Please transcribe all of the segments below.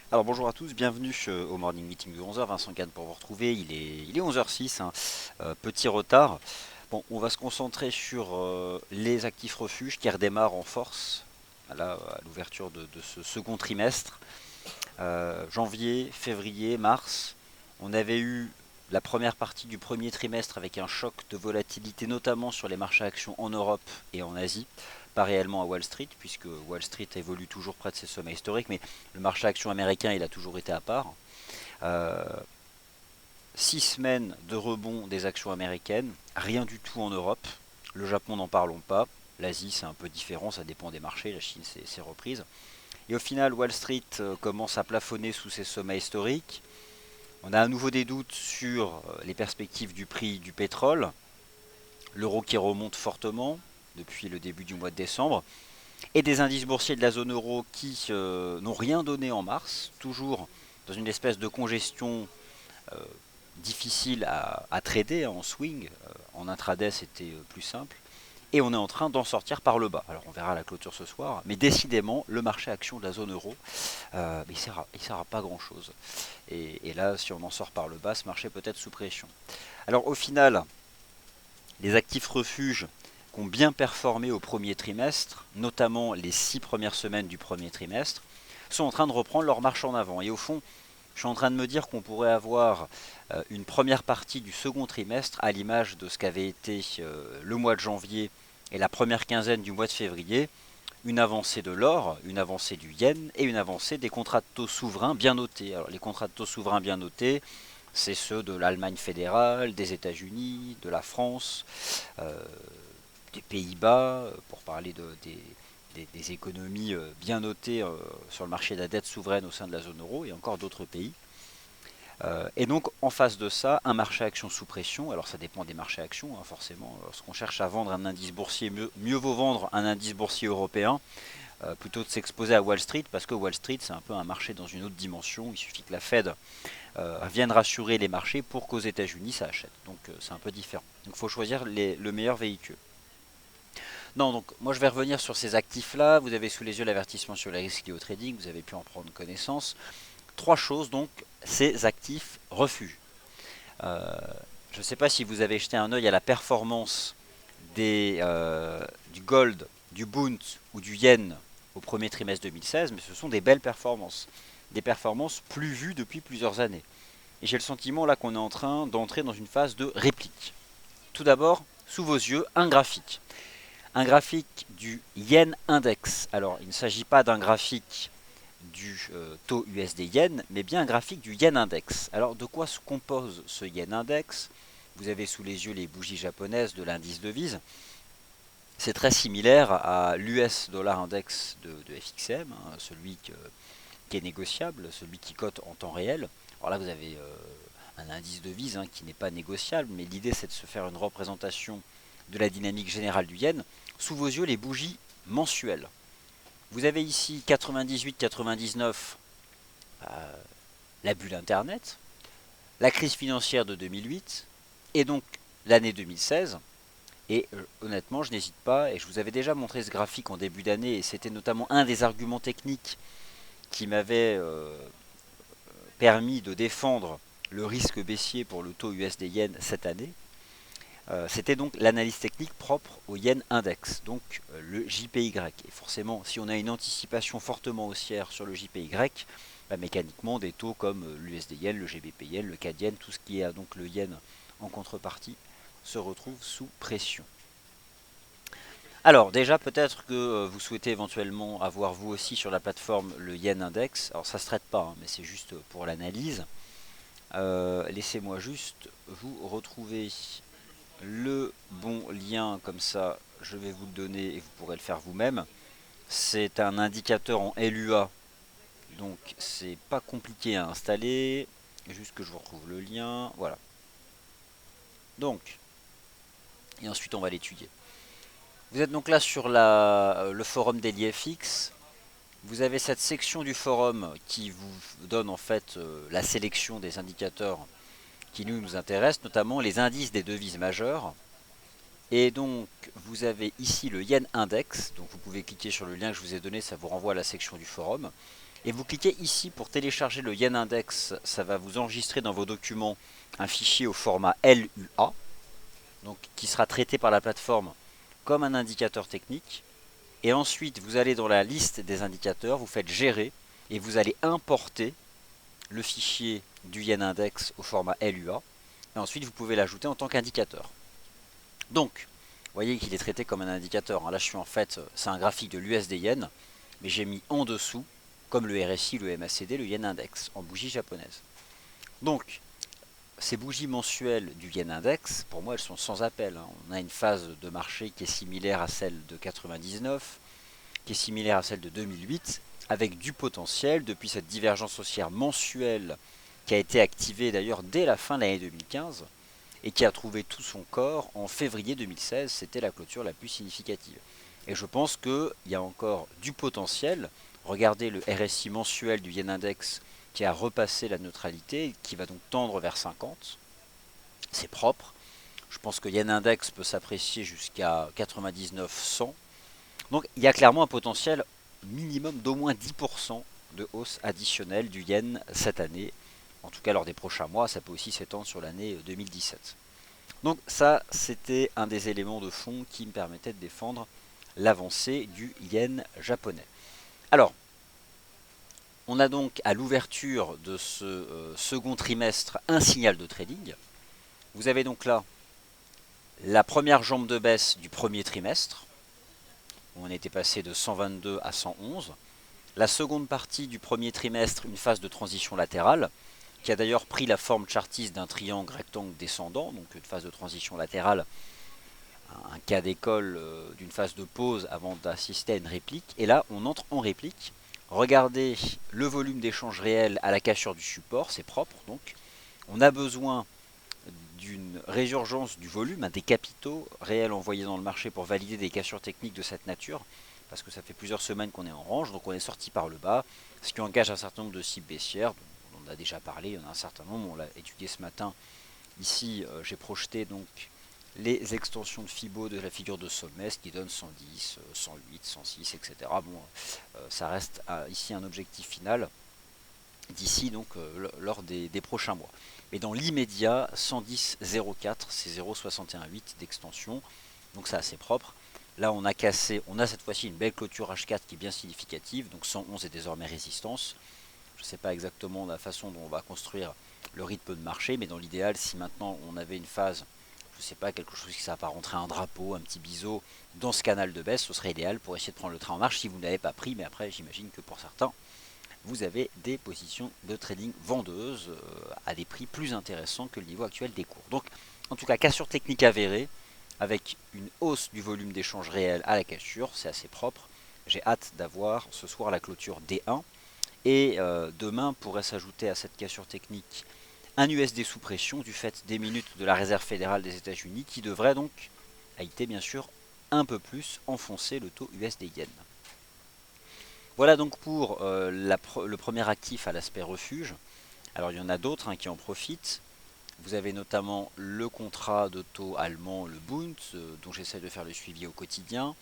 Alors bonjour à tous, bienvenue au Morning Meeting de 11h, Vincent Gann pour vous retrouver, il est 11h06, hein. Petit retard. Bon, on va se concentrer sur les actifs refuges qui redémarrent en force, là, à l'ouverture de ce second trimestre. Janvier, février, mars, on avait eu la première partie du premier trimestre avec un choc de volatilité, notamment sur les marchés actions en Europe et en Asie. Pas réellement à Wall Street, puisque Wall Street évolue toujours près de ses sommets historiques, mais le marché actions américain, il a toujours été à part. Euh, 6 semaines de rebond des actions américaines, rien du tout en Europe. Le Japon, n'en parlons pas. L'Asie, c'est un peu différent, ça dépend des marchés. La Chine, c'est reprise. Et au final, Wall Street commence à plafonner sous ses sommets historiques. On a à nouveau des doutes sur les perspectives du prix du pétrole. L'euro qui remonte fortement depuis le début du mois de décembre. Et des indices boursiers de la zone euro qui n'ont rien donné en mars, toujours dans une espèce de congestion euh, difficile à trader en swing. En intraday, c'était plus simple. Et on est en train d'en sortir par le bas. Alors on verra la clôture ce soir, mais décidément, le marché action de la zone euro, il ne sert à pas grand-chose. Et là, si on en sort par le bas, ce marché peut être sous pression. Alors au final, les actifs refuges qui ont bien performé au premier trimestre, notamment les 6 premières semaines du premier trimestre, sont en train de reprendre leur marche en avant. Et au fond, je suis en train de me dire qu'on pourrait avoir une première partie du second trimestre à l'image de ce qu'avait été le mois de janvier et la première quinzaine du mois de février, une avancée de l'or, une avancée du yen et une avancée des contrats de taux souverains bien notés. Alors les contrats de taux souverains bien notés, c'est ceux de l'Allemagne fédérale, des États-Unis, de la France, euh, des Pays-Bas, pour parler des économies bien notées sur le marché de la dette souveraine au sein de la zone euro et encore d'autres pays. Et donc en face de ça, un marché action sous pression. Alors ça dépend des marchés actions, hein, forcément. Lorsqu'on cherche à vendre un indice boursier, mieux vaut vendre un indice boursier européen plutôt de s'exposer à Wall Street, parce que Wall Street c'est un peu un marché dans une autre dimension. Il suffit que la Fed vienne rassurer les marchés pour qu'aux États-Unis ça achète. Donc c'est un peu différent. Donc il faut choisir le meilleur véhicule. Non, donc moi je vais revenir sur ces actifs-là. Vous avez sous les yeux l'avertissement sur les risques liés au trading, vous avez pu en prendre connaissance. Trois choses donc, ces actifs refuges. Euh, je ne sais pas si vous avez jeté un œil à la performance du gold, du Bund ou du yen au premier trimestre 2016, mais ce sont des belles performances. Des performances plus vues depuis plusieurs années. Et j'ai le sentiment là qu'on est en train d'entrer dans une phase de réplique. Tout d'abord, sous vos yeux, un graphique. Un graphique du yen index. Alors, il ne s'agit pas d'un graphique du taux USD yen, mais bien un graphique du yen index. Alors, de quoi se compose ce yen index? Vous avez sous les yeux les bougies japonaises de l'indice de devise. C'est très similaire à l'US dollar index de FXM, hein, qui est négociable, celui qui cote en temps réel. Alors là, vous avez un indice de devise qui n'est pas négociable, mais l'idée c'est de se faire une représentation de la dynamique générale du yen. Sous vos yeux, les bougies mensuelles. Vous avez ici 98-99, la bulle Internet, la crise financière de 2008, et donc l'année 2016. Et honnêtement, je n'hésite pas, et je vous avais déjà montré ce graphique en début d'année, et c'était notamment un des arguments techniques qui m'avait permis de défendre le risque baissier pour le taux USD yen cette année. C'était donc l'analyse technique propre au yen index, donc le JPY. Et forcément, si on a une anticipation fortement haussière sur le JPY, bah, mécaniquement des taux comme l'USD yen, le GBP yen, le CAD yen, tout ce qui est donc le yen en contrepartie, se retrouve sous pression. Alors déjà peut-être que vous souhaitez éventuellement avoir vous aussi sur la plateforme le yen index. Alors ça ne se traite pas, hein, mais c'est juste pour l'analyse. Laissez-moi juste vous retrouver le bon lien, comme ça je vais vous le donner et vous pourrez le faire vous-même. C'est un indicateur en LUA, donc c'est pas compliqué à installer. Juste que je vous retrouve le lien, voilà. Donc, et ensuite on va l'étudier. Vous êtes donc là sur le forum d'EliFX. Vous avez cette section du forum qui vous donne en fait la sélection des indicateurs qui nous intéressent, notamment les indices des devises majeures. Et donc vous avez ici le Yen Index, donc vous pouvez cliquer sur le lien que je vous ai donné, ça vous renvoie à la section du forum. Et vous cliquez ici pour télécharger le Yen Index. Ça va vous enregistrer dans vos documents un fichier au format LUA, donc qui sera traité par la plateforme comme un indicateur technique. Et ensuite, vous allez dans la liste des indicateurs, vous faites gérer et vous allez importer le fichier du Yen Index au format LUA. Et ensuite, vous pouvez l'ajouter en tant qu'indicateur. Donc, vous voyez qu'il est traité comme un indicateur. Là, je suis en fait, c'est un graphique de l'USD Yen, mais j'ai mis en dessous, comme le RSI, le MACD, le Yen Index, en bougie japonaise. Donc, ces bougies mensuelles du Yen Index, pour moi, elles sont sans appel. On a une phase de marché qui est similaire à celle de 99, qui est similaire à celle de 2008, avec du potentiel depuis cette divergence haussière mensuelle qui a été activée d'ailleurs dès la fin de l'année 2015 et qui a trouvé tout son corps en février 2016. C'était la clôture la plus significative. Et je pense qu'il y a encore du potentiel. Regardez le RSI mensuel du Yen Index qui a repassé la neutralité, qui va donc tendre vers 50. C'est propre. Je pense que Yen Index peut s'apprécier jusqu'à 99-100. Donc il y a clairement un potentiel minimum d'au moins 10% de hausse additionnelle du yen cette année. En tout cas lors des prochains mois, ça peut aussi s'étendre sur l'année 2017. Donc ça, c'était un des éléments de fond qui me permettait de défendre l'avancée du yen japonais. Alors, on a donc à l'ouverture de ce second trimestre un signal de trading. Vous avez donc là la première jambe de baisse du premier trimestre. On était passé de 122 à 111. La seconde partie du premier trimestre, une phase de transition latérale, qui a d'ailleurs pris la forme chartiste d'un triangle rectangle descendant, donc une phase de transition latérale, un cas d'école d'une phase de pause avant d'assister à une réplique. Et là, on entre en réplique. Regardez le volume d'échange réel à la cassure du support, c'est propre. Donc, on a besoin d'une résurgence du volume, des capitaux réels envoyés dans le marché pour valider des cassures techniques de cette nature, parce que ça fait plusieurs semaines qu'on est en range, donc on est sorti par le bas, ce qui engage un certain nombre de cibles baissières, dont on a déjà parlé, il y en a un certain nombre, on l'a étudié ce matin. Ici, j'ai projeté donc les extensions de Fibo de la figure de sommet, ce qui donne 110, 108, 106, etc. Bon, ça reste ici un objectif final d'ici donc lors des prochains mois. Mais dans l'immédiat, 110,04, c'est 0,618 d'extension, donc c'est assez propre. Là on a cassé, on a cette fois-ci une belle clôture H4 qui est bien significative, donc 111 est désormais résistance. Je ne sais pas exactement la façon dont on va construire le rythme de marché, mais dans l'idéal, si maintenant on avait une phase, je ne sais pas, quelque chose qui s'apparenterait à un drapeau, un petit biseau, dans ce canal de baisse, ce serait idéal pour essayer de prendre le train en marche si vous n'avez pas pris, mais après j'imagine que pour certains, vous avez des positions de trading vendeuses à des prix plus intéressants que le niveau actuel des cours. Donc, en tout cas, cassure technique avérée, avec une hausse du volume d'échange réel à la cassure, c'est assez propre. J'ai hâte d'avoir ce soir la clôture D1. Et demain pourrait s'ajouter à cette cassure technique un USD sous pression du fait des minutes de la Réserve fédérale des États-Unis qui devrait donc, à IT bien sûr, un peu plus enfoncer le taux USD Yen. Voilà donc pour le premier actif à l'aspect refuge. Alors il y en a d'autres qui en profitent. Vous avez notamment le contrat de taux allemand, le Bund, dont j'essaie de faire le suivi au quotidien.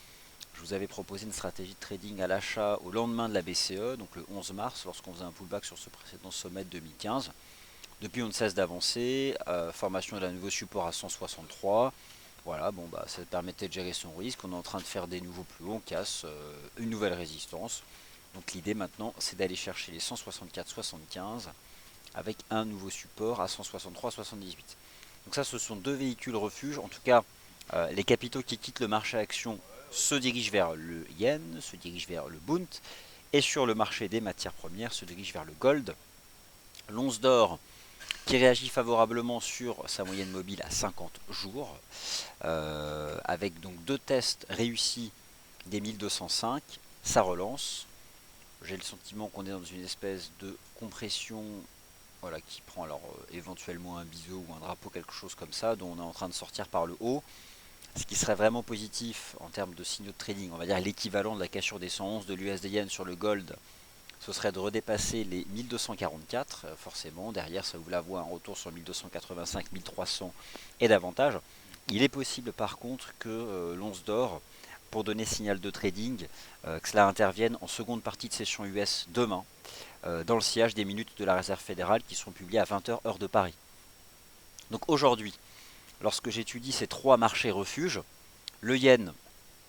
Je vous avais proposé une stratégie de trading à l'achat au lendemain de la BCE, donc le 11 mars, lorsqu'on faisait un pullback sur ce précédent sommet de 2015. Depuis, on ne cesse d'avancer. Formation d'un nouveau support à 163. Voilà, bon bah ça permettait de gérer son risque. On est en train de faire des nouveaux plus hauts, on casse une nouvelle résistance. Donc l'idée maintenant, c'est d'aller chercher les 164,75 avec un nouveau support à 163,78. Donc ça, ce sont deux véhicules refuges. En tout cas, les capitaux qui quittent le marché action se dirigent vers le yen, se dirigent vers le Bund, et sur le marché des matières premières se dirigent vers le gold. L'once d'or qui réagit favorablement sur sa moyenne mobile à 50 jours, avec donc deux tests réussis des 1205, ça relance. J'ai le sentiment qu'on est dans une espèce de compression, voilà, qui prend alors éventuellement un biseau ou un drapeau, quelque chose comme ça, dont on est en train de sortir par le haut. Ce qui serait vraiment positif en termes de signaux de trading, on va dire l'équivalent de la cassure des 111 de l'USD Yen sur le gold, ce serait de redépasser les 1244, forcément. Derrière, ça ouvre la voie, un retour sur 1285, 1300 et davantage. Il est possible par contre que l'once d'or pour donner signal de trading, que cela intervienne en seconde partie de session US demain, dans le sillage des minutes de la Réserve fédérale qui seront publiées à 20 h heure de Paris. Donc aujourd'hui, lorsque j'étudie ces trois marchés refuges, le yen,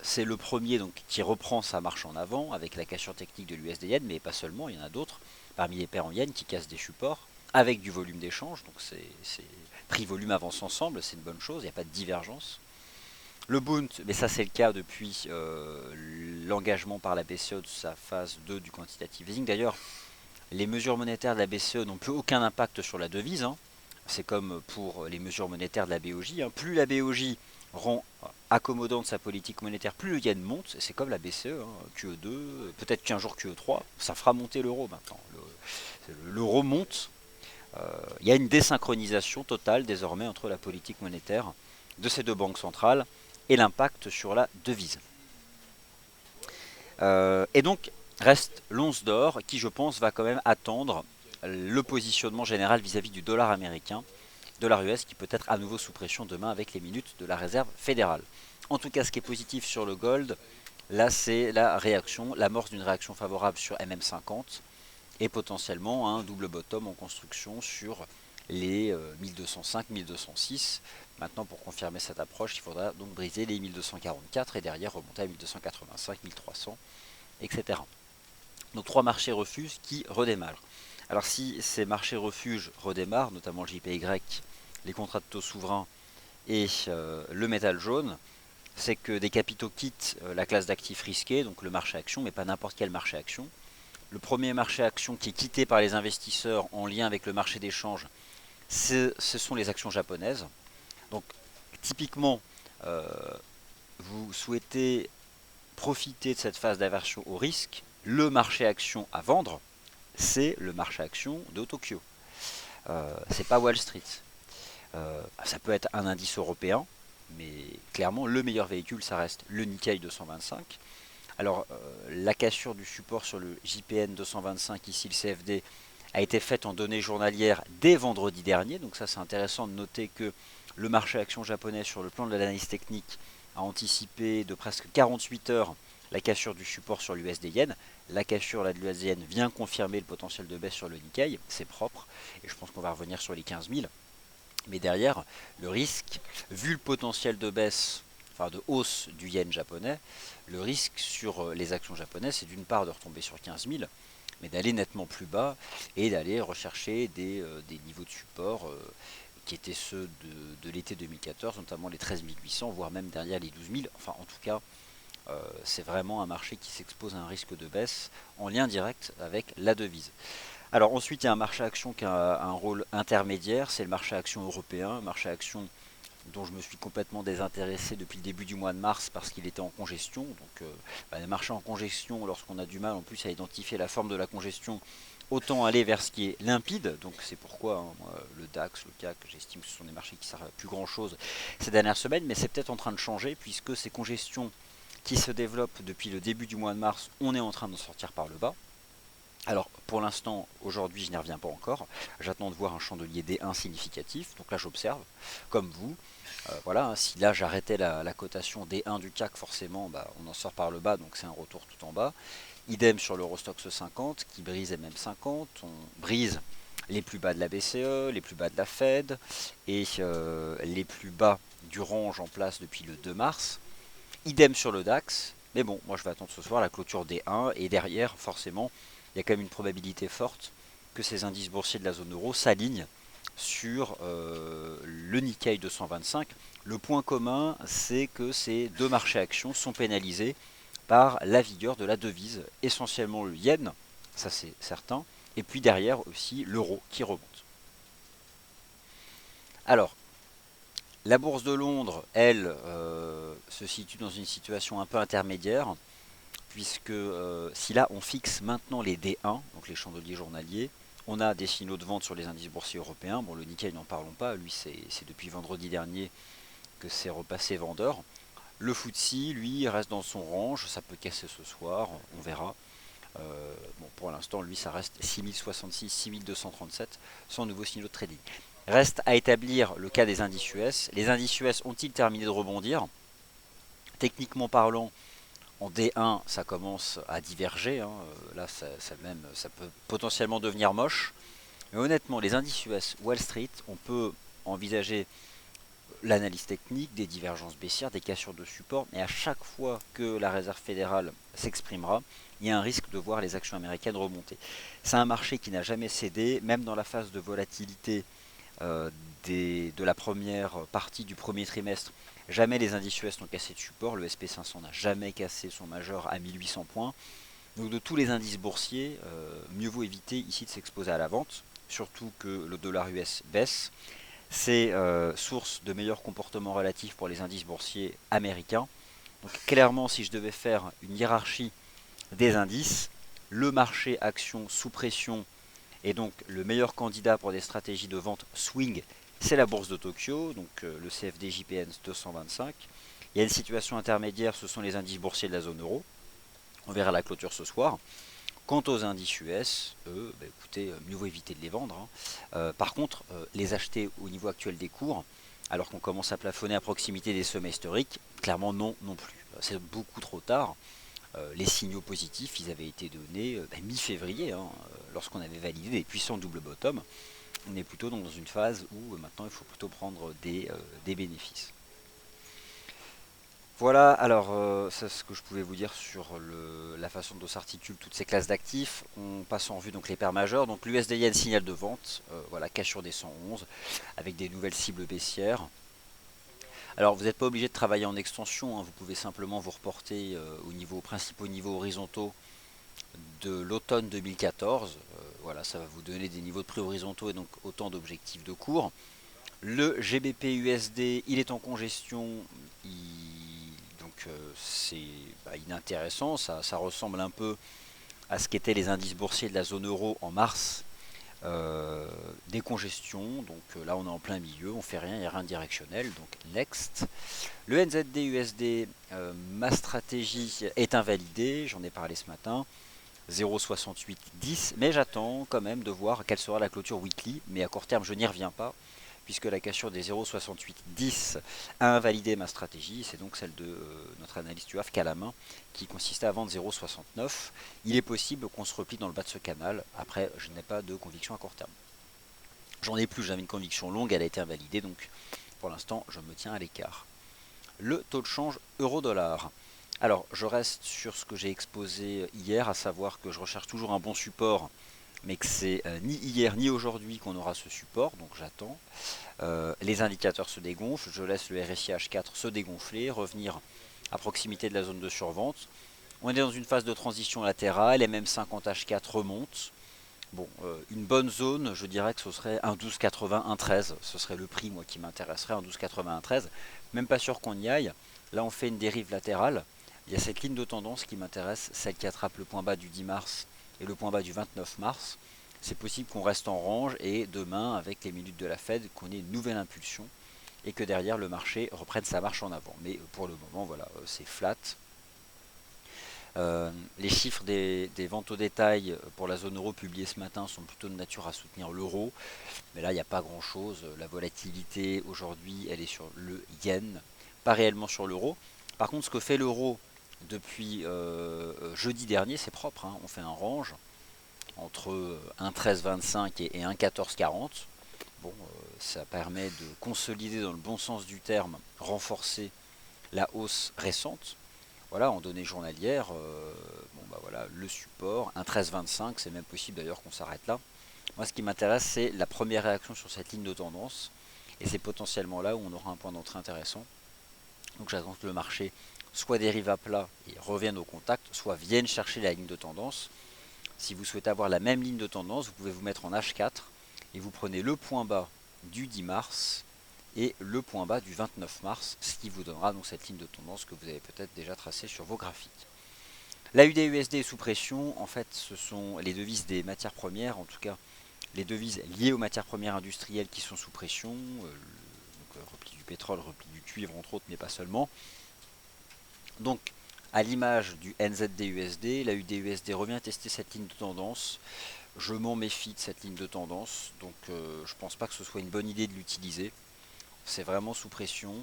c'est le premier donc, qui reprend sa marche en avant avec la cassure technique de l'USD yen, mais pas seulement, il y en a d'autres, parmi les paires en yen qui cassent des supports, avec du volume d'échange, donc c'est prix-volume avance ensemble, c'est une bonne chose, il n'y a pas de divergence. Le Bund, mais ça c'est le cas depuis l'engagement par la BCE de sa phase 2 du quantitative easing. D'ailleurs, les mesures monétaires de la BCE n'ont plus aucun impact sur la devise, hein. C'est comme pour les mesures monétaires de la BOJ, hein. Plus la BOJ rend accommodante sa politique monétaire, plus le yen monte, c'est comme la BCE, hein. QE2, peut-être qu'un jour QE3, ça fera monter l'euro maintenant. L'euro monte, il y a une désynchronisation totale désormais entre la politique monétaire de ces deux banques centrales et l'impact sur la devise. Et donc reste l'once d'or qui je pense va quand même attendre le positionnement général vis-à-vis du dollar américain, dollar US qui peut être à nouveau sous pression demain avec les minutes de la Réserve fédérale. En tout cas ce qui est positif sur le gold, là c'est la réaction, l'amorce d'une réaction favorable sur MM50 et potentiellement un double bottom en construction sur les 1205, 1206. Maintenant, pour confirmer cette approche, il faudra donc briser les 1244 et derrière remonter à 1285, 1300, etc. Donc trois marchés refuges qui redémarrent. Alors si ces marchés refuges redémarrent, notamment le JPY, les contrats de taux souverains et le métal jaune, c'est que des capitaux quittent la classe d'actifs risqués, donc le marché action, mais pas n'importe quel marché action. Le premier marché action qui est quitté par les investisseurs en lien avec le marché d'échange, ce sont les actions japonaises. Donc typiquement, vous souhaitez profiter de cette phase d'aversion au risque, le marché action à vendre, c'est le marché action de Tokyo. C'est pas Wall Street. Ça peut être un indice européen, mais clairement le meilleur véhicule ça reste le Nikkei 225. Alors la cassure du support sur le JPN 225, ici le CFD, a été faite en données journalières dès vendredi dernier, donc ça c'est intéressant de noter que le marché action japonais sur le plan de l'analyse technique a anticipé de presque 48 heures la cassure du support sur l'USD yen. La cassure là, de l'USD yen vient confirmer le potentiel de baisse sur le Nikkei, c'est propre, et je pense qu'on va revenir sur les 15 000. Mais derrière, le risque, vu le potentiel de baisse, enfin de hausse du yen japonais, le risque sur les actions japonaises, c'est d'une part de retomber sur 15 000, mais d'aller nettement plus bas et d'aller rechercher des niveaux de support qui étaient ceux de l'été 2014, notamment les 13 800, voire même derrière les 12 000. Enfin, en tout cas, c'est vraiment un marché qui s'expose à un risque de baisse en lien direct avec la devise. Alors ensuite, il y a un marché action qui a un rôle intermédiaire, c'est le marché action européen, marché action dont je me suis complètement désintéressé depuis le début du mois de mars parce qu'il était en congestion. Donc les marchés en congestion, lorsqu'on a du mal en plus à identifier la forme de la congestion, autant aller vers ce qui est limpide. Donc c'est pourquoi moi, le DAX, le CAC, j'estime que ce sont des marchés qui servent à plus grand chose ces dernières semaines, mais c'est peut-être en train de changer puisque ces congestions qui se développent depuis le début du mois de mars, on est en train de sortir par le bas. Alors pour l'instant, aujourd'hui je n'y reviens pas encore, j'attends de voir un chandelier D1 significatif, donc là j'observe, comme vous, voilà, si là j'arrêtais la cotation D1 du CAC, forcément on en sort par le bas, donc c'est un retour tout en bas. Idem sur l'Eurostoxx 50 qui brise MM50, on brise les plus bas de la BCE, les plus bas de la Fed et les plus bas du range en place depuis le 2 mars. Idem sur le DAX, mais bon, moi je vais attendre ce soir la clôture D1 et derrière forcément il y a quand même une probabilité forte que ces indices boursiers de la zone euro s'alignent sur le Nikkei 225. Le point commun, c'est que ces deux marchés actions sont pénalisés par la vigueur de la devise, essentiellement le yen, ça c'est certain, et puis derrière aussi l'euro qui remonte. Alors, la bourse de Londres, elle, se situe dans une situation un peu intermédiaire, puisque si là on fixe maintenant les D1, donc les chandeliers journaliers, on a des signaux de vente sur les indices boursiers européens. Bon, le Nikkei, n'en parlons pas, lui c'est depuis vendredi dernier que c'est repassé vendeur. Le FTSE, lui, reste dans son range, ça peut casser ce soir, on verra. Bon, pour l'instant, lui, ça reste 6066, 6237, sans nouveau signaux de trading. Reste à établir le cas des indices US. Les indices US ont-ils terminé de rebondir? Techniquement parlant, En D1, ça commence à diverger, hein. Là, ça peut potentiellement devenir moche. Mais honnêtement, les indices US Wall Street, on peut envisager l'analyse technique, des divergences baissières, des cassures de support, mais à chaque fois que la Réserve fédérale s'exprimera, il y a un risque de voir les actions américaines remonter. C'est un marché qui n'a jamais cédé, même dans la phase de volatilité euh, de la première partie du premier trimestre. Jamais les indices US n'ont cassé de support, le SP500 n'a jamais cassé son majeur à 1800 points. Donc de tous les indices boursiers, mieux vaut éviter ici de s'exposer à la vente, surtout que le dollar US baisse. C'est source de meilleurs comportements relatifs pour les indices boursiers américains. Donc clairement, si je devais faire une hiérarchie des indices, le marché action sous pression et donc le meilleur candidat pour des stratégies de vente swing, c'est la bourse de Tokyo, donc le CFD JPN 225. Il y a une situation intermédiaire, ce sont les indices boursiers de la zone euro. On verra la clôture ce soir. Quant aux indices US, eux, bah écoutez, mieux vaut éviter de les vendre, hein. Par contre, les acheter au niveau actuel des cours, alors qu'on commence à plafonner à proximité des sommets historiques, clairement non plus. C'est beaucoup trop tard. Les signaux positifs, ils avaient été donnés mi-février, hein, lorsqu'on avait validé des puissants double bottom. On est plutôt dans une phase où maintenant il faut plutôt prendre des bénéfices. Voilà, alors c'est ce que je pouvais vous dire sur la façon dont s'articulent toutes ces classes d'actifs. On passe en revue donc les paires majeures. Donc l'USD Yen signal de vente, voilà, cassure des 111 avec des nouvelles cibles baissières. Alors vous n'êtes pas obligé de travailler en extension, hein, vous pouvez simplement vous reporter aux principaux niveaux horizontaux de l'automne 2014. Voilà, ça va vous donner des niveaux de prix horizontaux et donc autant d'objectifs de cours. Le GBP USD, il est en congestion, donc c'est inintéressant, ça ressemble un peu à ce qu'étaient les indices boursiers de la zone euro en mars. Des congestions, donc là on est en plein milieu, on fait rien, il n'y a rien de directionnel, donc next. Le NZD USD, ma stratégie est invalidée, j'en ai parlé ce matin, 0,6810, mais j'attends quand même de voir quelle sera la clôture weekly, mais à court terme je n'y reviens pas, puisque la cassure des 0,6810 a invalidé ma stratégie, c'est donc celle de notre analyste UAF Calamin, qui consistait à vendre 0,69. Il est possible qu'on se replie dans le bas de ce canal, après je n'ai pas de conviction à court terme. J'en ai plus, j'avais une conviction longue, elle a été invalidée, donc pour l'instant je me tiens à l'écart. Le taux de change euro-dollar. Alors, je reste sur ce que j'ai exposé hier, à savoir que je recherche toujours un bon support, mais que c'est ni hier ni aujourd'hui qu'on aura ce support, donc j'attends. Les indicateurs se dégonflent, je laisse le RSI H4 se dégonfler, revenir à proximité de la zone de survente. On est dans une phase de transition latérale, MM50 H4 remonte. Bon, une bonne zone, je dirais que ce serait un 12,80, un 13. Ce serait le prix, moi, qui m'intéresserait, un 12,80, un 13. Même pas sûr qu'on y aille. Là, on fait une dérive latérale. Il y a cette ligne de tendance qui m'intéresse, celle qui attrape le point bas du 10 mars et le point bas du 29 mars. C'est possible qu'on reste en range et demain, avec les minutes de la Fed, qu'on ait une nouvelle impulsion et que derrière le marché reprenne sa marche en avant. Mais pour le moment, voilà, c'est flat. Les chiffres des ventes au détail pour la zone euro publiés ce matin sont plutôt de nature à soutenir l'euro. Mais là, il n'y a pas grand-chose. La volatilité aujourd'hui, elle est sur le yen, pas réellement sur l'euro. Par contre, ce que fait l'euro depuis jeudi dernier, c'est propre, hein. On fait un range entre 1,1325 et 1,1440. Bon, ça permet de consolider dans le bon sens du terme, renforcer la hausse récente. Voilà, en données journalières, bon bah voilà, le support, un 13,25, c'est même possible d'ailleurs qu'on s'arrête là. Moi, ce qui m'intéresse, c'est la première réaction sur cette ligne de tendance, et c'est potentiellement là où on aura un point d'entrée intéressant. Donc j'attends que le marché soit dérive à plat et revienne au contact, soit vienne chercher la ligne de tendance. Si vous souhaitez avoir la même ligne de tendance, vous pouvez vous mettre en H4, et vous prenez le point bas du 10 mars, et le point bas du 29 mars, ce qui vous donnera donc cette ligne de tendance que vous avez peut-être déjà tracée sur vos graphiques. L'AUD-USD est sous pression, en fait ce sont les devises des matières premières, en tout cas les devises liées aux matières premières industrielles qui sont sous pression, repli du pétrole, repli du cuivre entre autres, mais pas seulement. Donc à l'image du NZD-USD, l'AUD-USD revient tester cette ligne de tendance. Je m'en méfie de cette ligne de tendance, donc je pense pas que ce soit une bonne idée de l'utiliser. C'est vraiment sous pression.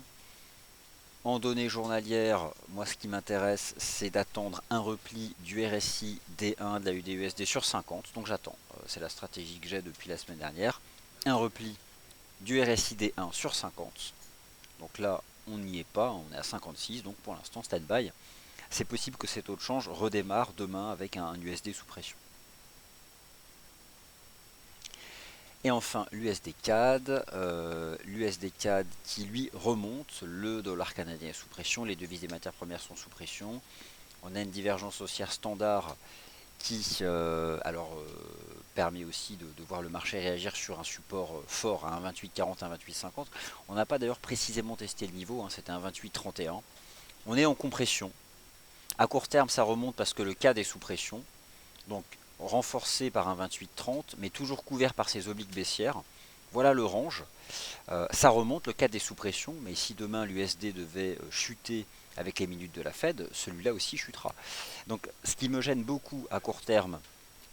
En données journalières, moi ce qui m'intéresse, c'est d'attendre un repli du RSI D1 de la UDUSD sur 50. Donc j'attends. C'est la stratégie que j'ai depuis la semaine dernière. Un repli du RSI D1 sur 50. Donc là, on n'y est pas. On est à 56. Donc pour l'instant, stand-by. C'est possible que ces taux de change redémarrent demain avec un USD sous pression. Et enfin, l'USD CAD, qui lui remonte, le dollar canadien est sous pression, les devises des matières premières sont sous pression. On a une divergence haussière standard qui permet aussi de voir le marché réagir sur un support fort à 1,2840, 1,2850. On n'a pas d'ailleurs précisément testé le niveau, c'était un 28,31. On est en compression. À court terme, ça remonte parce que le CAD est sous pression. Donc renforcé par un 28,30, mais toujours couvert par ces obliques baissières. Voilà le range. Ça remonte, le CAD est sous pression, mais si demain l'USD devait chuter avec les minutes de la Fed, celui-là aussi chutera. Donc ce qui me gêne beaucoup à court terme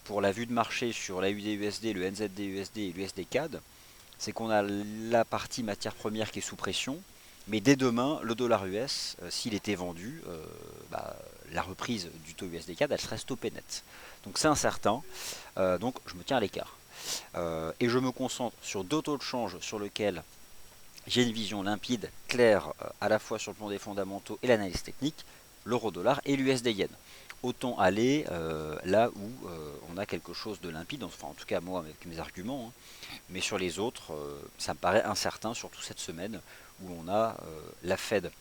pour la vue de marché sur la UDUSD, le NZDUSD et l'USD CAD, c'est qu'on a la partie matière première qui est sous pression, mais dès demain, le dollar US, s'il était vendu, la reprise du taux USD CAD, elle serait stoppée net. Donc c'est incertain, donc je me tiens à l'écart. Et je me concentre sur deux taux de change sur lesquels j'ai une vision limpide, claire, à la fois sur le plan des fondamentaux et l'analyse technique, l'euro-dollar et l'USD yen. Autant aller là où on a quelque chose de limpide, enfin en tout cas moi avec mes arguments, mais sur les autres, ça me paraît incertain, surtout cette semaine où on a la Fed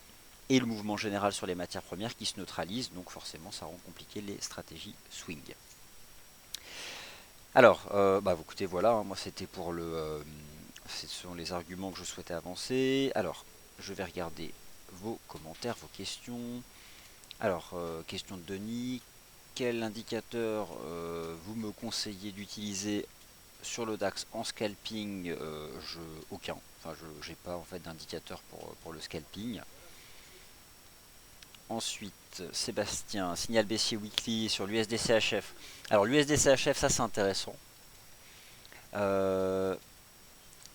et le mouvement général sur les matières premières qui se neutralisent, donc forcément ça rend compliqué les stratégies swing. Alors, écoutez, voilà, moi c'était pour ce sont les arguments que je souhaitais avancer. Alors, je vais regarder vos commentaires, vos questions. Alors, question de Denis. Quel indicateur vous me conseillez d'utiliser sur le DAX en scalping? Aucun. Enfin, je n'ai pas en fait d'indicateur pour le scalping. Ensuite, Sébastien, signal baissier weekly sur l'USD-CHF. Alors l'USD-CHF, ça c'est intéressant.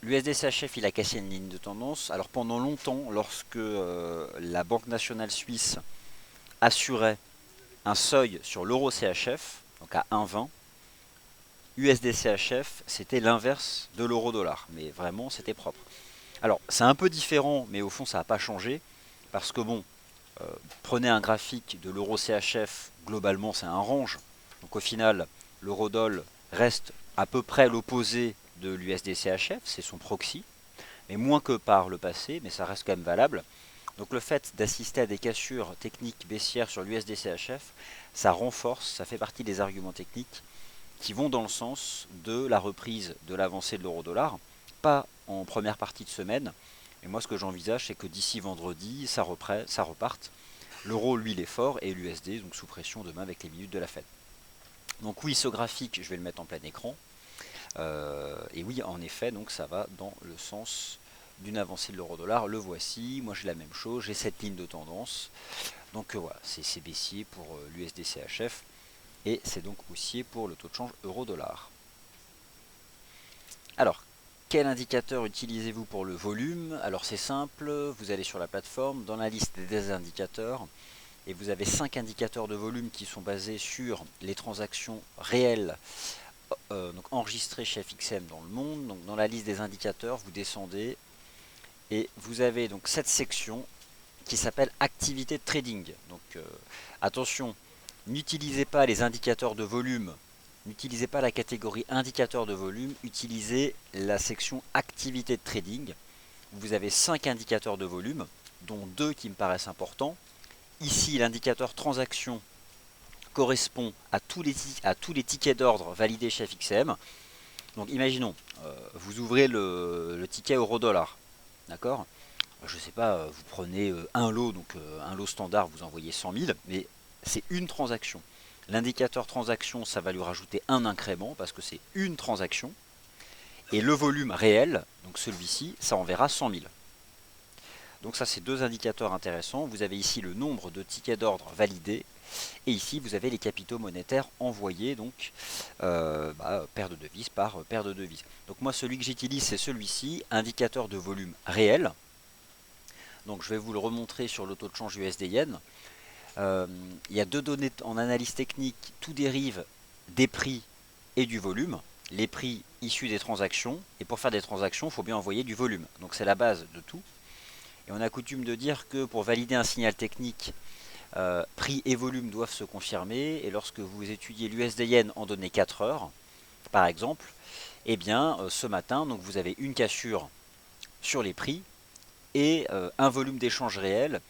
L'USD-CHF, il a cassé une ligne de tendance. Alors pendant longtemps, lorsque la Banque nationale suisse assurait un seuil sur l'euro-CHF, donc à 1,20, USD-CHF, c'était l'inverse de l'euro-dollar. Mais vraiment, c'était propre. Alors, c'est un peu différent, mais au fond, ça n'a pas changé. Parce que bon, prenez un graphique de l'euro-CHF, globalement, c'est un range. Donc au final, l'euro-dollar reste à peu près l'opposé de l'USD-CHF, c'est son proxy. Mais moins que par le passé, mais ça reste quand même valable. Donc le fait d'assister à des cassures techniques baissières sur l'USD-CHF, ça renforce, ça fait partie des arguments techniques qui vont dans le sens de la reprise de l'avancée de l'euro-dollar, pas en première partie de semaine. Et moi ce que j'envisage, c'est que d'ici vendredi, ça reparte. L'euro, lui, il est fort, et l'USD, donc sous pression demain avec les minutes de la Fed. Donc oui, ce graphique, je vais le mettre en plein écran. Et oui, en effet, donc ça va dans le sens d'une avancée de l'euro-dollar. Le voici, moi j'ai la même chose, j'ai cette ligne de tendance. Donc voilà, c'est baissier pour l'USD-CHF. Et c'est donc haussier pour le taux de change euro-dollar. Alors, quel indicateur utilisez-vous pour le volume? Alors c'est simple, vous allez sur la plateforme, dans la liste des indicateurs, et vous avez 5 indicateurs de volume qui sont basés sur les transactions réelles donc enregistrées chez FXM dans le monde. Donc dans la liste des indicateurs, vous descendez et vous avez donc cette section qui s'appelle activité de trading. Donc attention, n'utilisez pas les indicateurs de volume, n'utilisez pas la catégorie indicateur de volume, utilisez la section activité de trading. Vous avez 5 indicateurs de volume, dont 2 qui me paraissent importants. Ici, l'indicateur transaction correspond à tous les tickets d'ordre validés chez FXM. Donc imaginons, vous ouvrez le ticket euro-dollar, d'accord? Je ne sais pas, vous prenez un lot, donc un lot standard, vous envoyez 100 000, mais c'est une transaction. L'indicateur transaction, ça va lui rajouter un incrément parce que c'est une transaction. Et le volume réel, donc celui-ci, ça enverra 100 000. Donc ça, c'est deux indicateurs intéressants. Vous avez ici le nombre de tickets d'ordre validés. Et ici, vous avez les capitaux monétaires envoyés, donc paire de devises par paire de devises. Donc moi, celui que j'utilise, c'est celui-ci, indicateur de volume réel. Donc je vais vous le remontrer sur le taux de change USD-Yen. Il y a deux données en analyse technique, tout dérive des prix et du volume. Les prix issus des transactions, et pour faire des transactions, il faut bien envoyer du volume. Donc c'est la base de tout. Et on a coutume de dire que pour valider un signal technique, prix et volume doivent se confirmer. Et lorsque vous étudiez l'USD-Yen en données 4 heures, par exemple, eh bien ce matin, donc vous avez une cassure sur les prix et un volume d'échange réel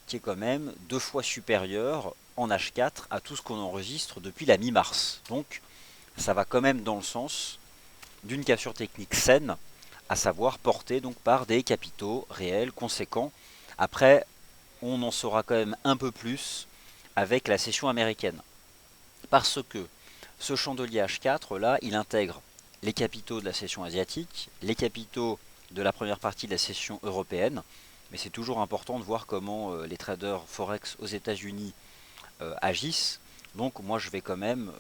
qui est quand même 2 fois supérieur en H4 à tout ce qu'on enregistre depuis la mi-mars. Donc ça va quand même dans le sens d'une cassure technique saine, à savoir portée donc par des capitaux réels conséquents. Après, on en saura quand même un peu plus avec la session américaine. Parce que ce chandelier H4 là, il intègre les capitaux de la session asiatique, les capitaux de la première partie de la session européenne, mais c'est toujours important de voir comment les traders Forex aux États-Unis agissent. Donc moi je vais quand même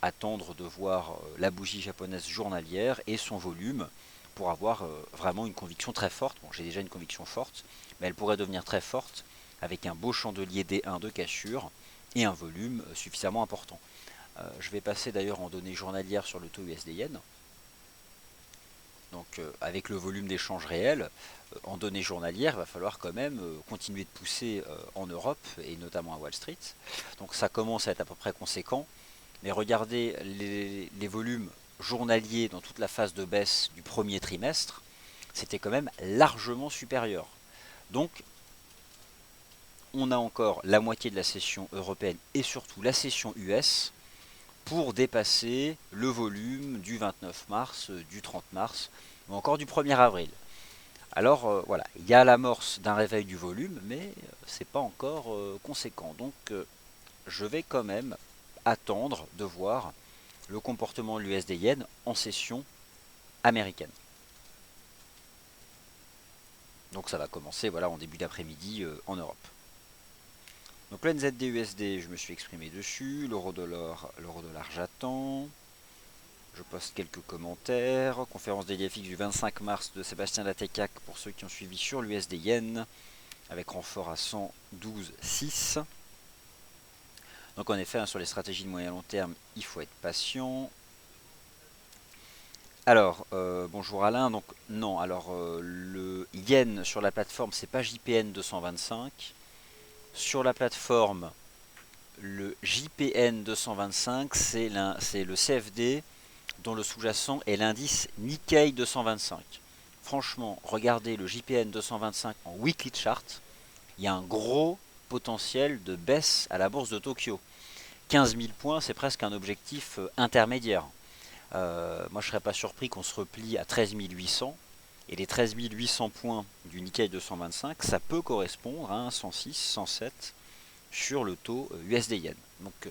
attendre de voir la bougie japonaise journalière et son volume pour avoir vraiment une conviction très forte. Bon, j'ai déjà une conviction forte, mais elle pourrait devenir très forte avec un beau chandelier D1 de cassure et un volume suffisamment important. Je vais passer d'ailleurs en données journalières sur le taux USD-Yen. Donc avec le volume d'échange réel, en données journalières, il va falloir quand même continuer de pousser en Europe et notamment à Wall Street. Donc ça commence à être à peu près conséquent. Mais regardez les volumes journaliers dans toute la phase de baisse du premier trimestre, c'était quand même largement supérieur. Donc on a encore la moitié de la session européenne et surtout la session US pour dépasser le volume du 29 mars, du 30 mars ou encore du 1er avril. Alors voilà, il y a l'amorce d'un réveil du volume, mais c'est pas encore conséquent. Donc je vais quand même attendre de voir le comportement de l'USD-Yen en session américaine. Donc ça va commencer voilà, en début d'après-midi en Europe. Donc le NZD-USD, je me suis exprimé dessus. L'euro-dollar j'attends. Je poste quelques commentaires. Conférence des FX du 25 mars de Sébastien Latécac pour ceux qui ont suivi sur l'USD-Yen, avec renfort à 112,6. Donc en effet, sur les stratégies de moyen long terme, il faut être patient. Alors, bonjour Alain, donc non, alors le yen sur la plateforme, c'est pas JPN 225. Sur la plateforme, le JPN 225, c'est le CFD dont le sous-jacent est l'indice Nikkei 225. Franchement, regardez le JPN 225 en weekly chart, il y a un gros potentiel de baisse à la bourse de Tokyo. 15 000 points, c'est presque un objectif intermédiaire. Moi, je ne serais pas surpris qu'on se replie à 13 800. Et les 13 800 points du Nikkei 225, ça peut correspondre à un 106, 107 sur le taux USD-Yen. Donc,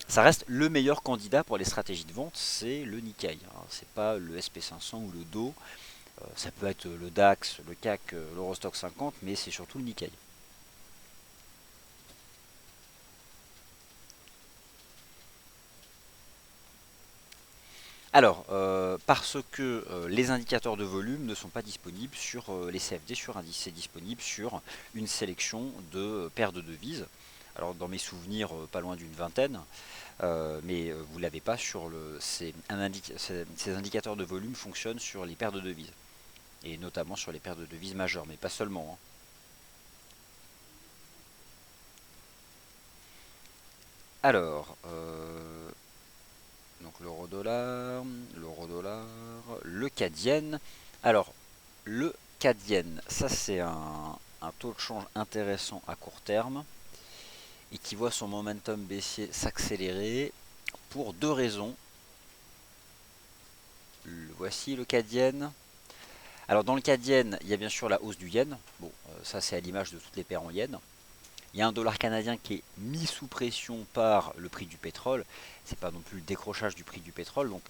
ça reste le meilleur candidat pour les stratégies de vente, c'est le Nikkei. C'est pas le SP500 ou le Do. Ça peut être le DAX, le CAC, l'Eurostock 50, mais c'est surtout le Nikkei. Alors, parce que les indicateurs de volume ne sont pas disponibles sur les CFD sur indice, c'est disponible sur une sélection de paires de devises. Alors, dans mes souvenirs, pas loin d'une vingtaine, mais vous ne l'avez pas sur le. Ces indicateurs de volume fonctionnent sur les paires de devises, et notamment sur les paires de devises majeures, mais pas seulement, hein. Alors, donc l'euro-dollar, le CAD-yen. Alors, le CAD-yen, ça c'est un taux de change intéressant à court terme et qui voit son momentum baissier s'accélérer pour deux raisons. Voici le CAD-yen. Alors dans le CAD-yen, il y a bien sûr la hausse du yen. Bon, ça c'est à l'image de toutes les paires en yen. Il y a un dollar canadien qui est mis sous pression par le prix du pétrole. C'est pas non plus le décrochage du prix du pétrole. Donc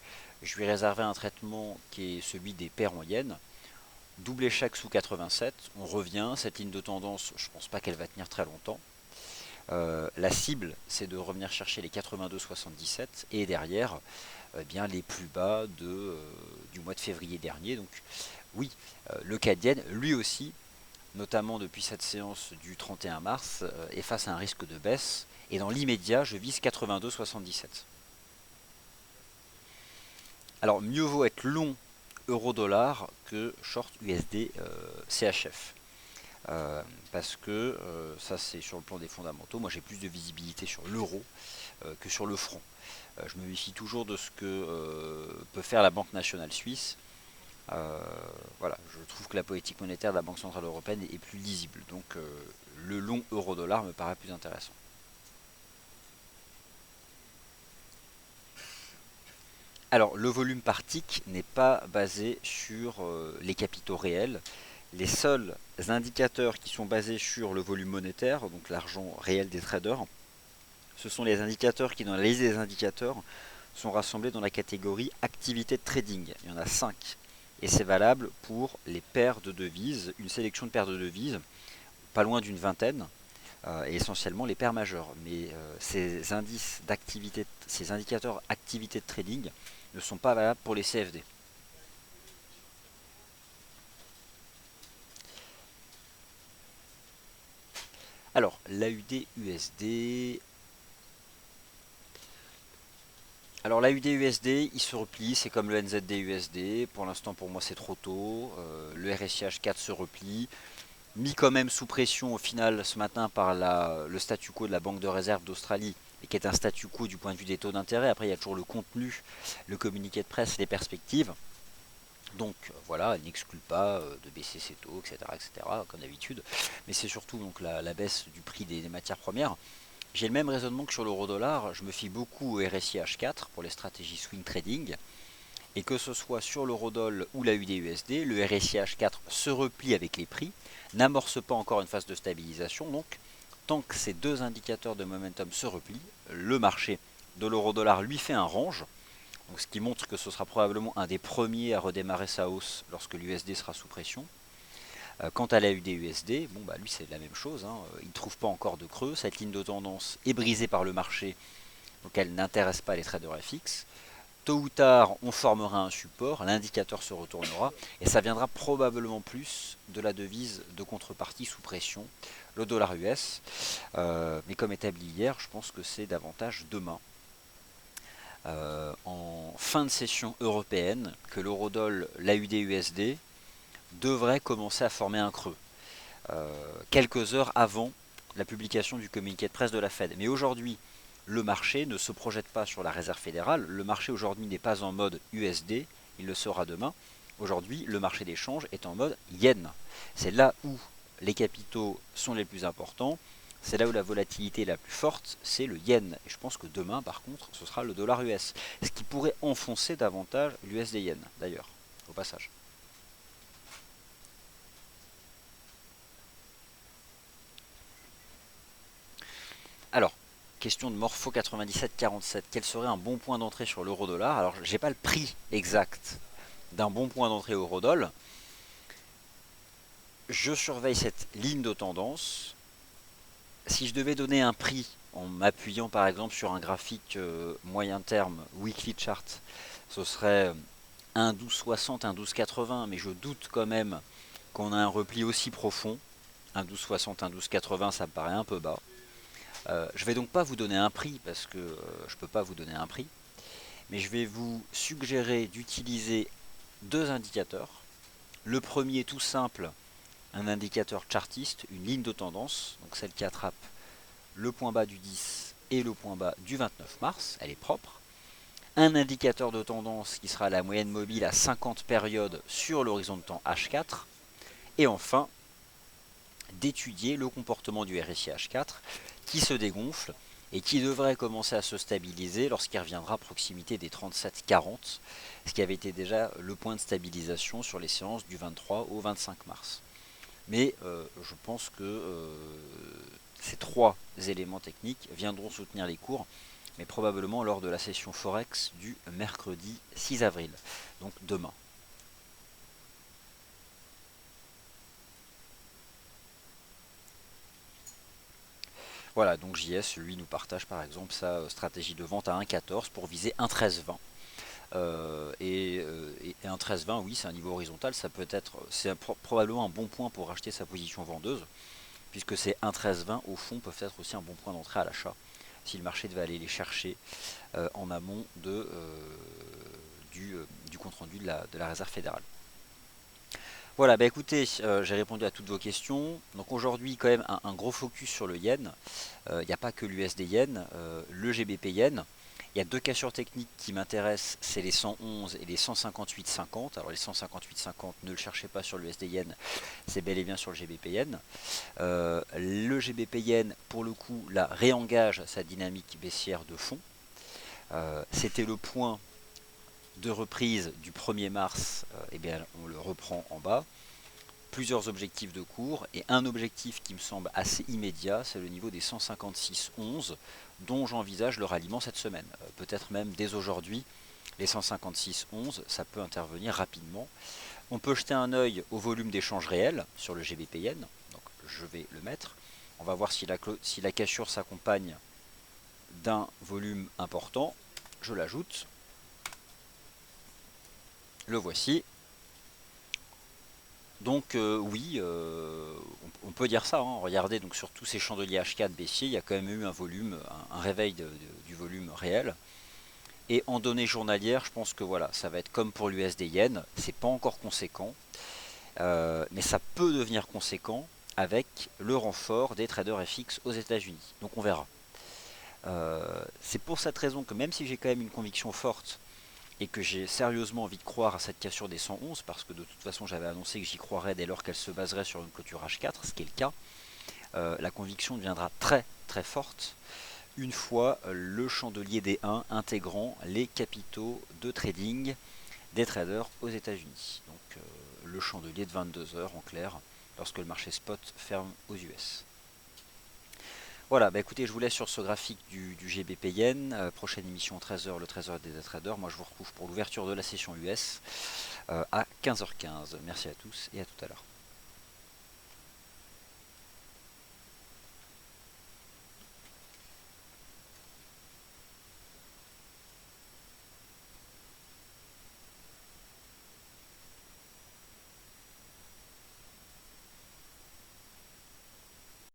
je lui réserver un traitement qui est celui des paires en yens. Double échec sous 87. On revient. Cette ligne de tendance, je pense pas qu'elle va tenir très longtemps. La cible, c'est de revenir chercher les 82,77 et derrière, bien les plus bas du mois de février dernier. Donc oui, le CAD yen, lui aussi, notamment depuis cette séance du 31 mars, est face à un risque de baisse. Et dans l'immédiat, je vise 82,77. Alors, mieux vaut être long euro-dollar que short USD CHF. Parce que ça c'est sur le plan des fondamentaux. Moi j'ai plus de visibilité sur l'euro que sur le franc. Je me méfie toujours de ce que peut faire la Banque nationale suisse. Euh, voilà, je trouve que la politique monétaire de la Banque centrale européenne est plus lisible. Donc le long euro-dollar me paraît plus intéressant. Alors le volume par tick n'est pas basé sur les capitaux réels. Les seuls indicateurs qui sont basés sur le volume monétaire, donc l'argent réel des traders, ce sont les indicateurs qui, dans la liste des indicateurs, sont rassemblés dans la catégorie activité de trading. Il y en a 5. Et c'est valable pour les paires de devises, une sélection de paires de devises, pas loin d'une vingtaine, et essentiellement les paires majeures. Mais ces indices d'activité, ces indicateurs activité de trading ne sont pas valables pour les CFD. Alors, l'AUD-USD. Alors l'AUD-USD, il se replie, c'est comme le NZD-USD. Pour l'instant, pour moi, c'est trop tôt. Le RSI-H4 se replie. Mis quand même sous pression au final ce matin par le statu quo de la Banque de réserve d'Australie, et qui est un statu quo du point de vue des taux d'intérêt. Après, il y a toujours le contenu, le communiqué de presse, les perspectives. Donc voilà, elle n'exclut pas de baisser ses taux, etc., etc., comme d'habitude. Mais c'est surtout donc la baisse du prix des matières premières. J'ai le même raisonnement que sur l'euro-dollar. Je me fie beaucoup au RSI H4 pour les stratégies swing trading. Et que ce soit sur l'eurodoll ou la UD-USD, le RSI H4 se replie avec les prix, n'amorce pas encore une phase de stabilisation. Donc, tant que ces deux indicateurs de momentum se replient, le marché de l'euro-dollar lui fait un range. Donc, ce qui montre que ce sera probablement un des premiers à redémarrer sa hausse lorsque l'USD sera sous pression. Quant à la UD-USD, bon, bah, lui c'est la même chose, hein. Il ne trouve pas encore de creux. Cette ligne de tendance est brisée par le marché, donc elle n'intéresse pas les traders FX. Tôt ou tard, on formera un support, l'indicateur se retournera, et ça viendra probablement plus de la devise de contrepartie sous pression, le dollar US. Mais comme établi hier, je pense que c'est davantage demain, en fin de session européenne, que l'eurodoll, l'AUD-USD devrait commencer à former un creux, quelques heures avant la publication du communiqué de presse de la Fed. Mais aujourd'hui, le marché ne se projette pas sur la réserve fédérale. Le marché aujourd'hui n'est pas en mode USD, il le sera demain. Aujourd'hui, le marché des changes est en mode yen. C'est là où les capitaux sont les plus importants. C'est là où la volatilité est la plus forte, c'est le yen. Et je pense que demain, par contre, ce sera le dollar US. Ce qui pourrait enfoncer davantage l'USD yen, d'ailleurs, au passage. Alors, question de Morpho 9747. Quel serait un bon point d'entrée sur l'euro-dollar? Alors, j'ai pas le prix exact d'un bon point d'entrée euro-dollar. Je surveille cette ligne de tendance. Si je devais donner un prix en m'appuyant par exemple sur un graphique moyen terme, weekly chart, ce serait 1,1260, 1,1280, mais je doute quand même qu'on a un repli aussi profond. 1,1260, 1,1280, ça me paraît un peu bas. Je vais donc pas vous donner un prix parce que je ne peux pas vous donner un prix, mais je vais vous suggérer d'utiliser deux indicateurs. Le premier tout simple, un indicateur chartiste, une ligne de tendance, donc celle qui attrape le point bas du 10 et le point bas du 29 mars, elle est propre. Un indicateur de tendance qui sera la moyenne mobile à 50 périodes sur l'horizon de temps H4. Et enfin, d'étudier le comportement du RSI H4 qui se dégonfle et qui devrait commencer à se stabiliser lorsqu'il reviendra à proximité des 37,40, ce qui avait été déjà le point de stabilisation sur les séances du 23 au 25 mars. Mais je pense que ces trois éléments techniques viendront soutenir les cours, mais probablement lors de la session Forex du mercredi 6 avril, donc demain. Voilà, donc JS, lui, nous partage par exemple sa stratégie de vente à 1,14 pour viser 1,1320. Et un 13-20, oui, c'est un niveau horizontal, ça peut être, probablement un bon point pour racheter sa position vendeuse, puisque ces 1 13-20 au fond peuvent être aussi un bon point d'entrée à l'achat, si le marché devait aller les chercher en amont du compte-rendu de la Réserve fédérale. Voilà, bah écoutez, j'ai répondu à toutes vos questions. Donc aujourd'hui, quand même, un gros focus sur le yen. Il n'y a pas que l'USD yen, le GBP yen. Il y a deux cassures techniques qui m'intéressent, c'est les 111 et les 158,50. Alors les 158,50, ne le cherchez pas sur l'USD yen, c'est bel et bien sur le GBP yen. Le GBP yen, pour le coup, là, réengage sa dynamique baissière de fond. C'était le point de reprise du 1er mars, eh bien, on le reprend en bas. Plusieurs objectifs de cours et un objectif qui me semble assez immédiat, c'est le niveau des 156,11 dont j'envisage le ralliement cette semaine. Peut-être même dès aujourd'hui, les 156,11, ça peut intervenir rapidement. On peut jeter un œil au volume d'échange réel sur le GBP yen, donc je vais le mettre. On va voir si la cassure s'accompagne d'un volume important. Je l'ajoute. Le voici. Donc oui, on peut dire ça, hein. Regardez, donc sur tous ces chandeliers H4 baissiers, il y a quand même eu un volume, un réveil du volume réel. Et en données journalières, je pense que voilà, ça va être comme pour l'USD Yen, c'est pas encore conséquent, mais ça peut devenir conséquent avec le renfort des traders FX aux États-Unis. Donc on verra. C'est pour cette raison que même si j'ai quand même une conviction forte et que j'ai sérieusement envie de croire à cette cassure des 111, parce que de toute façon j'avais annoncé que j'y croirais dès lors qu'elle se baserait sur une clôture H4, ce qui est le cas, la conviction deviendra très très forte une fois le chandelier des 1 intégrant les capitaux de trading des traders aux États-Unis. Donc le chandelier de 22 heures en clair, lorsque le marché spot ferme aux US. Voilà, bah écoutez, je vous laisse sur ce graphique du GBP Yen. Prochaine émission 13h, le 13h des traders. Moi je vous retrouve pour l'ouverture de la session US à 15h15. Merci à tous et à tout à l'heure.